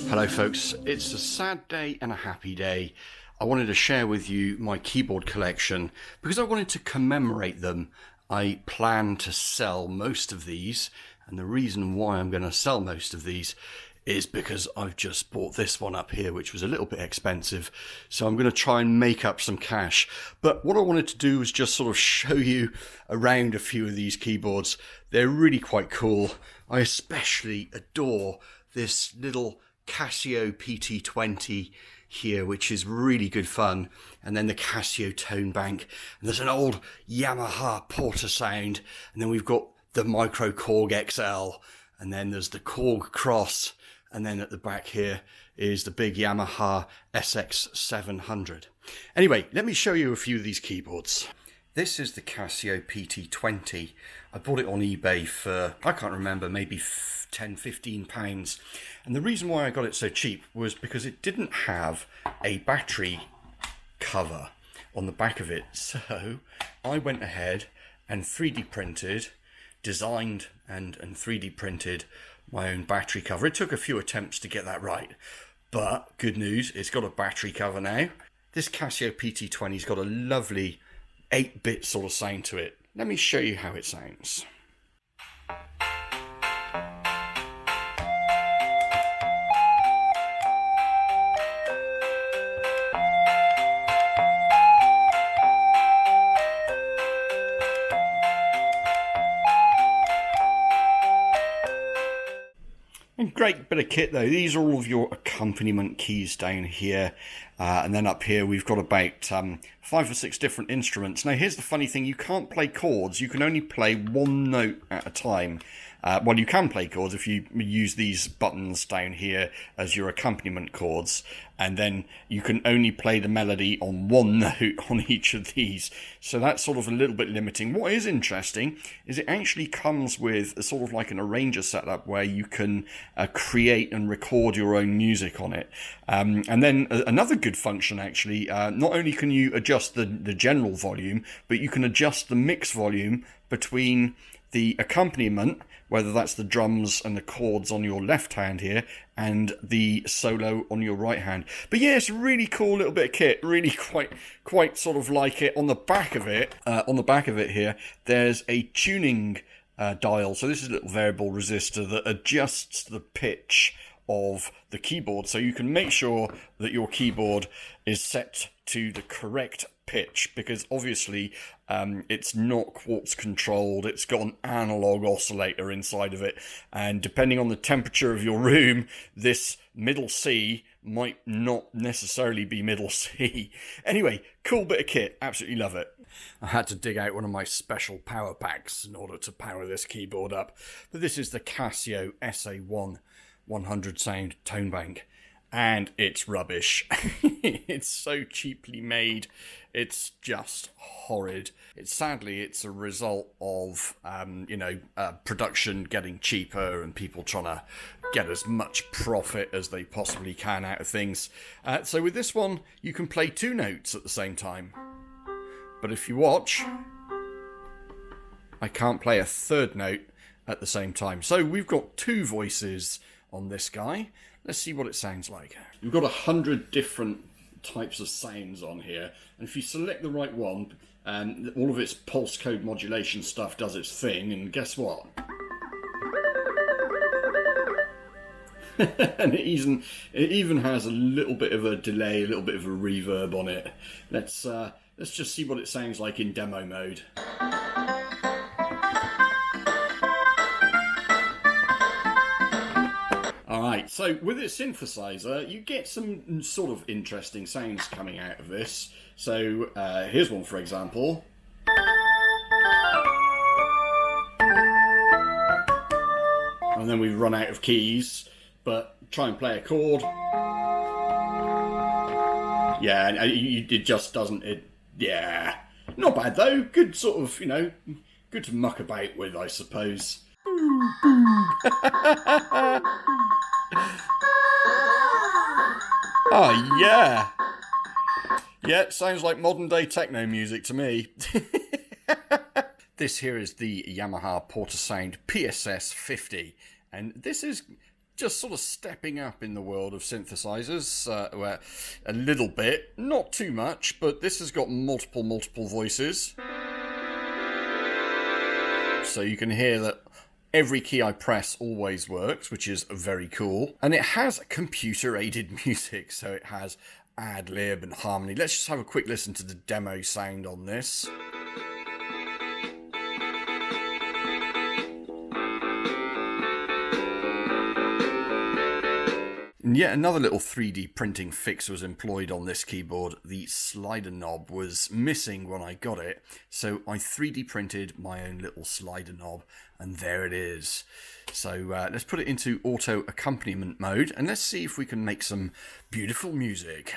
Hello folks, it's a sad day and a happy day. I wanted to share with you my keyboard collection because I wanted to commemorate them. I plan to sell most of these, and the reason why I'm going to sell most of these is because I've just bought this one up here, which was a little bit expensive, so I'm going to try and make up some cash. But what I wanted to do was just sort of show you around a few of these keyboards. They're really quite cool. I especially adore this little Casio PT20 here, which is really good fun, and then the Casio tone bank, and there's an old Yamaha Porter sound, and then we've got the micro Korg XL, and then there's the Korg Cross, and then at the back here is the big Yamaha PSIX700. Anyway, let me show you a few of these keyboards. This is the Casio PT20. I bought it on eBay for, I can't remember, maybe 10, 15 pounds. And the reason why I got it so cheap was because it didn't have a battery cover on the back of it. So I went ahead and 3D printed, designed and 3D printed my own battery cover. It took a few attempts to get that right, but good news, it's got a battery cover now. This Casio PT20's got a lovely 8-bit sort of sound to it. Let me show you how it sounds. And great bit of kit though. These are all of your accompaniment keys down here, and then up here we've got about 5 or 6 different instruments. Now here's the funny thing, you can't play chords, you can only play one note at a time. Well, you can play chords if you use these buttons down here as your accompaniment chords, and then you can only play the melody on one note on each of these. So that's sort of a little bit limiting. What is interesting is it actually comes with a sort of like an arranger setup where you can create and record your own music on it. And then another good function actually, not only can you adjust the general volume, but you can adjust the mix volume between the accompaniment, whether that's the drums and the chords on your left hand here, and the solo on your right hand. But yeah, it's a really cool little bit of kit. Really quite sort of like it. On the back of it, here, there's a tuning dial. So this is a little variable resistor that adjusts the pitch of the keyboard, so you can make sure that your keyboard is set to the correct pitch, because obviously it's not quartz controlled. It's got an analog oscillator inside of it, and depending on the temperature of your room, this middle C might not necessarily be middle C. Anyway, cool bit of kit, absolutely love it. I had to dig out one of my special power packs in order to power this keyboard up, but this is the Casio SA1100 sound tone bank, and it's rubbish. It's so cheaply made, it's just horrid. Sadly, it's a result of production getting cheaper and people trying to get as much profit as they possibly can out of things. So with this one, you can play 2 notes at the same time, but if you watch, I can't play a 3rd note at the same time. So we've got 2 voices on this guy. Let's see what it sounds like. We've got 100 different types of sounds on here, and if you select the right one, all of its pulse code modulation stuff does its thing, and guess what? And it even has a little bit of a delay, a little bit of a reverb on it. Let's just see what it sounds like in demo mode. Alright, so with its synthesizer, you get some sort of interesting sounds coming out of this. So here's one, for example. And then we run out of keys, but try and play a chord. Yeah, it just doesn't, yeah. Not bad though, good sort of, good to muck about with, I suppose. Oh yeah. Yeah, sounds like modern day techno music to me. This here is the Yamaha Porter Sound PSS50, and this is just sort of stepping up in the world of synthesizers a little bit, not too much, but this has got multiple voices. So you can hear that every key I press always works, which is very cool. And it has computer-aided music, so it has ad-lib and harmony. Let's just have a quick listen to the demo sound on this. And yet another little 3D printing fix was employed on this keyboard. The slider knob was missing when I got it, so I 3D printed my own little slider knob, and there it is. So let's put it into auto accompaniment mode, and let's see if we can make some beautiful music.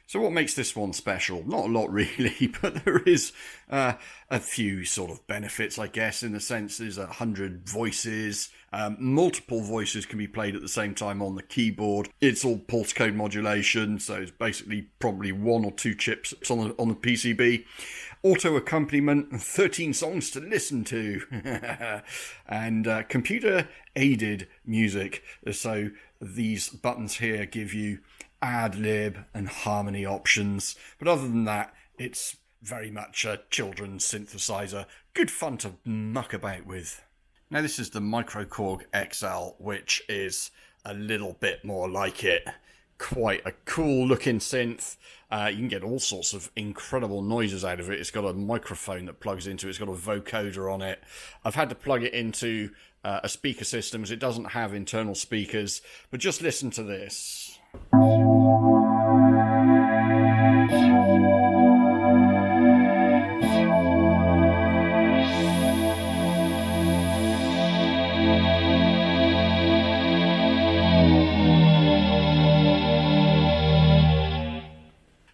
So what makes this one special? Not a lot really, but there is a few sort of benefits, I guess, in the sense there's 100 voices. Multiple voices can be played at the same time on the keyboard. It's all pulse code modulation, so it's basically probably 1 or 2 chips on the PCB. Auto accompaniment, 13 songs to listen to. And computer aided music. So these buttons here give you ad-lib and harmony options, but other than that, it's very much a children's synthesizer. Good fun to muck about with. Now this is the Micro Korg XL, which is a little bit more like it. Quite a cool looking synth. You can get all sorts of incredible noises out of it. It's got a microphone that plugs into it. It's got a vocoder on it. I've had to plug it into a speaker system as it doesn't have internal speakers, but just listen to this.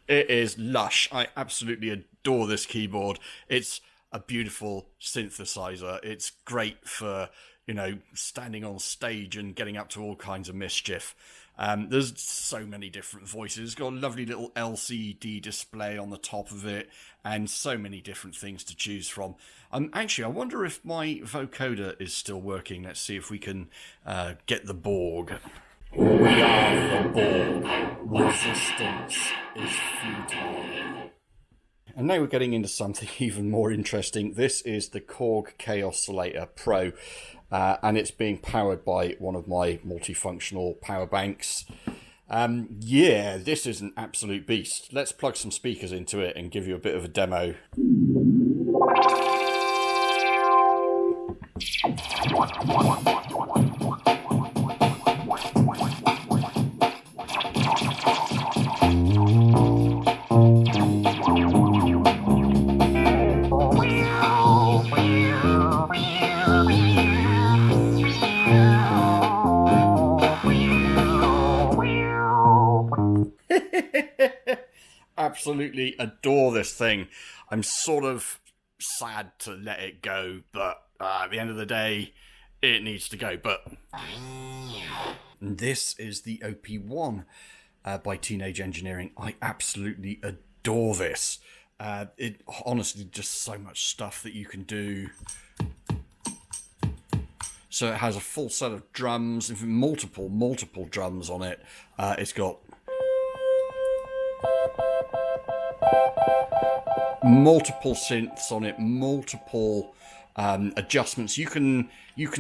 It is lush. I absolutely adore this keyboard. It's a beautiful synthesizer. It's great for, you know, standing on stage and getting up to all kinds of mischief. There's so many different voices. It's got a lovely little LCD display on the top of it and so many different things to choose from. Actually, I wonder if my vocoder is still working. Let's see if we can get the Borg. We are the Borg. Resistance is futile. And now we're getting into something even more interesting. This is the Korg Oscillator Pro, and it's being powered by one of my multifunctional power banks. Yeah, this is an absolute beast. Let's plug some speakers into it and give you a bit of a demo. Absolutely adore this thing. I'm sort of sad to let it go, but at the end of the day, it needs to go. But this is the OP1 by Teenage Engineering. I absolutely adore this. It honestly just so much stuff that you can do. So it has a full set of drums, multiple drums on it. It's got multiple synths on it, multiple adjustments. You can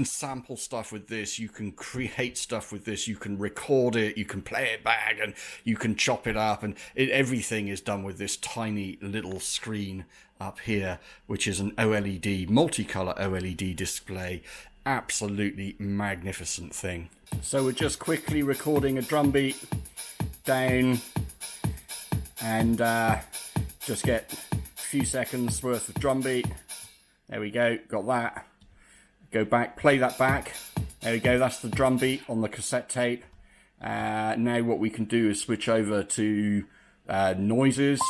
sample stuff with this, you can create stuff with this, you can record it, you can play it back, and you can chop it up, and everything is done with this tiny little screen up here, which is an OLED, multicolor OLED display. Absolutely magnificent thing. So we're just quickly recording a drum beat down, and just get a few seconds worth of drum beat. There we go, got that. Go back, play that back. There we go, that's the drum beat on the cassette tape. Now what we can do is switch over to noises.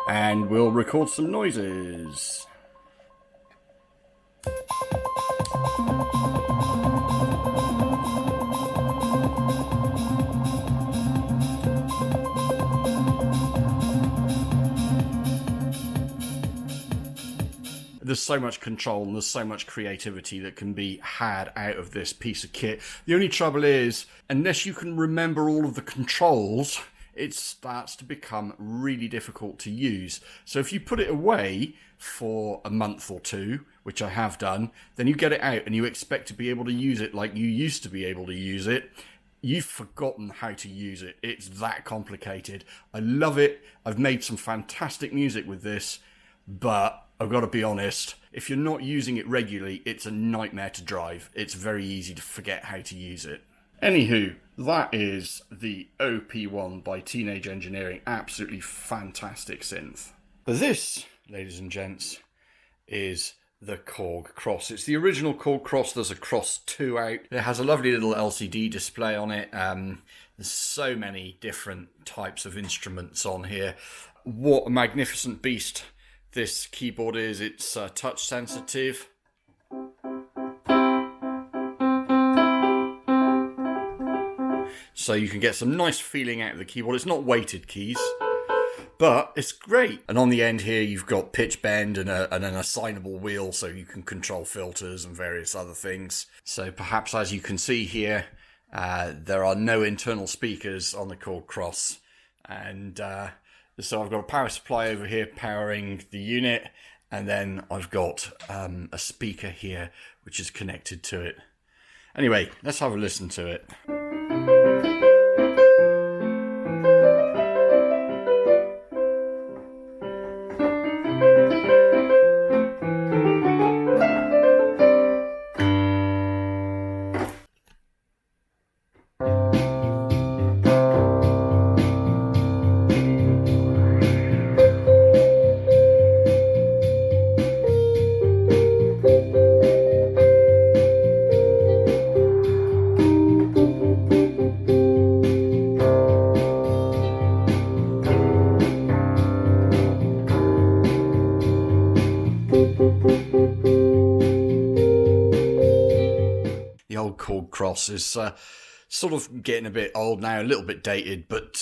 And we'll record some noises. there's so much control and there's so much creativity that can be had out of this piece of kit. The only trouble is, unless you can remember all of the controls, it starts to become really difficult to use. So if you put it away for a month or two, which I have done, then you get it out and you expect to be able to use it like you used to be able to use it. You've forgotten how to use it. It's that complicated. I love it. I've made some fantastic music with this, but I've got to be honest, if you're not using it regularly, it's a nightmare to drive. It's very easy to forget how to use it. Anywho, that is the OP1 by Teenage Engineering. Absolutely fantastic synth. But this, ladies and gents, is the Korg Cross. It's the original Korg Cross. There's a Cross 2 out. It has a lovely little LCD display on it. There's so many different types of instruments on here. What a magnificent beast this keyboard is. It's touch sensitive. So you can get some nice feeling out of the keyboard. It's not weighted keys, but it's great. And on the end here, you've got pitch bend and an assignable wheel, so you can control filters and various other things. So perhaps, as you can see here, there are no internal speakers on the Korg Cross. And so I've got a power supply over here powering the unit. And then I've got a speaker here, which is connected to it. Anyway, let's have a listen to it. The old Korg Cross is sort of getting a bit old now, a little bit dated, but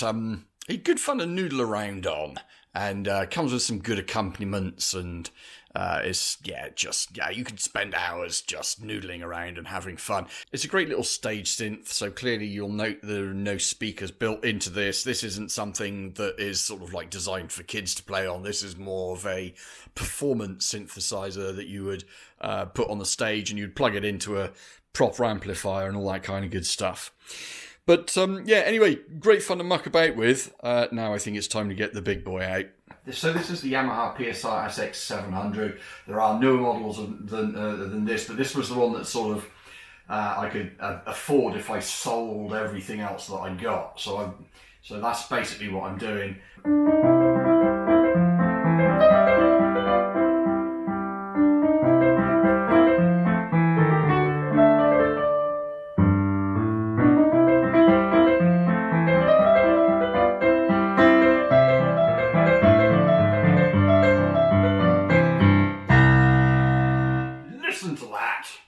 good fun to noodle around on, and comes with some good accompaniments, and you can spend hours just noodling around and having fun. It's a great little stage synth, so clearly you'll note there are no speakers built into this. This isn't something that is sort of like designed for kids to play on. This is more of a performance synthesizer that you would put on the stage, and you'd plug it into a proper amplifier and all that kind of good stuff. But anyway, great fun to muck about with. Now I think it's time to get the big boy out. So this is the Yamaha PSR-SX700. There are newer models than this, but this was the one that sort of I could afford if I sold everything else that I got. So that's basically what I'm doing.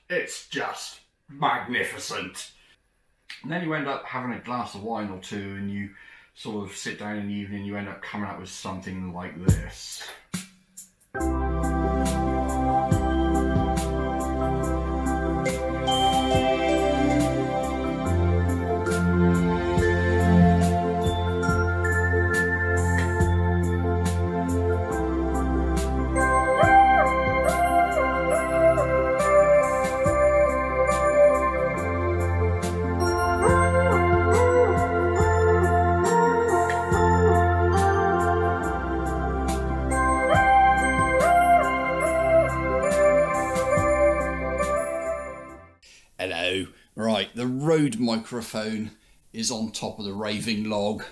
It's just magnificent. And then you end up having a glass of wine or two, and you sort of sit down in the evening, you end up coming up with something like this. Hello. Right, the Rode microphone is on top of the raving log.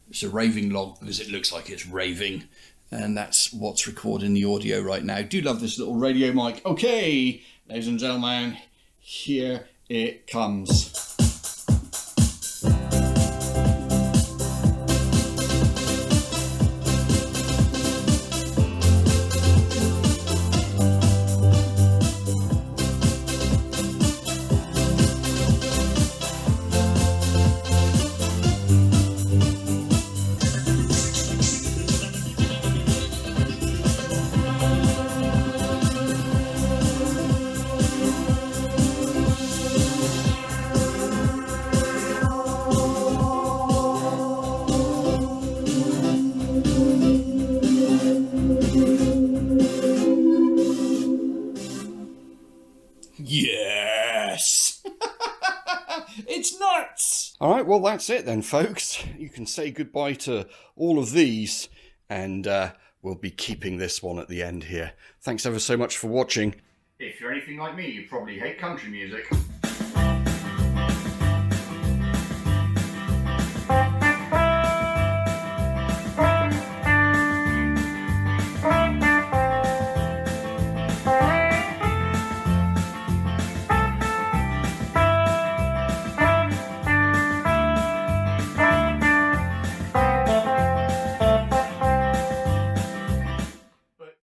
It's a raving log because it looks like it's raving, and that's what's recording the audio right now. Do love this little radio mic. Okay, ladies and gentlemen, here it comes. Alright, well that's it then, folks. You can say goodbye to all of these, and we'll be keeping this one at the end here. Thanks ever so much for watching. If you're anything like me, you probably hate country music.